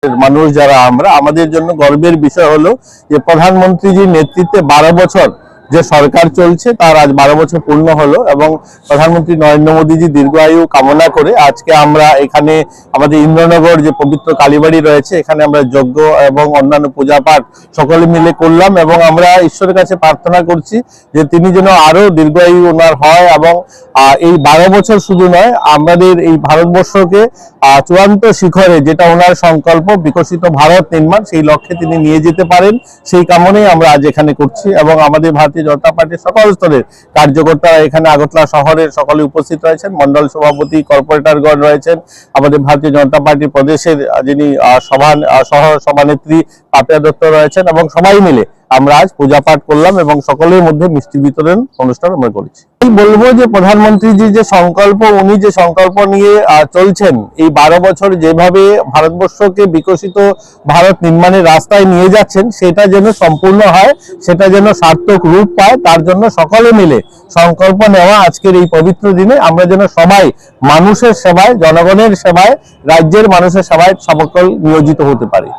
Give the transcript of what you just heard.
মানুষ যারা আমরা, আমাদের জন্য গর্বের বিষয় হলো যে প্রধানমন্ত্রীজির নেতৃত্বে 12 বছর যে সরকার চলছে তার আজ 12 বছর পূর্ণ হলো এবং প্রধানমন্ত্রী নরেন্দ্র মোদীজি দীর্ঘায়ু কামনা করে আজকে আমরা এখানে আমাদের ইন্দ্রনগর যে পবিত্র কালীবাড়ি রয়েছে এখানে আমরা যজ্ঞ এবং অন্যান্য পূজা পাঠ সকলে মিলে করলাম এবং আমরা ঈশ্বরের কাছে প্রার্থনা করছি যে তিনি যেন আরো দীর্ঘায়ু ওনার হয় এবং এই 12 বছর শুধু নয়, আমাদের এই ভারতবর্ষকে চূড়ান্ত শিখরে যেটা ওনার সংকল্প বিকশিত ভারত নির্মাণ সেই লক্ষ্যে তিনি নিয়ে যেতে পারেন, সেই কামনাই আমরা আজ এখানে করছি। এবং আমাদের ভারতীয় জনতা পার্টির সকল স্তরের কার্যকর্তারা এখানে আগরতলা শহরের সকলে উপস্থিত রয়েছেন, মন্ডল সভাপতি, কর্পোরেটরগণ রয়েছেন, আমাদের ভারতীয় জনতা পার্টি প্রদেশের যিনি সহ সভানেত্রী পাপিয়া দত্ত রয়েছেন এবং সবাই মিলে আমরা আজ পূজা পাঠ করলাম এবং সকলের মধ্যে মিষ্টি বিতরণ অনুষ্ঠান আমরা করেছি। বলবো যে প্রধানমন্ত্রীজি যে সংকল্প, উনি যে সংকল্প নিয়ে চলছেন, এই 12 বছর যেভাবে ভারতবর্ষকে বিকশিত ভারত নির্মাণের রাস্তায় নিয়ে যাচ্ছেন সেটা যেন সম্পূর্ণ হয়, সেটা যেন সার্থক রূপ পায়, তার জন্য সকলে মিলে সংকল্প নেওয়া আজকের এই পবিত্র দিনে আমরা যেন সবাই মানুষের সেবায়, জনগণের সেবায়, রাজ্যের মানুষের সেবায় সকল নিয়োজিত হতে পারি।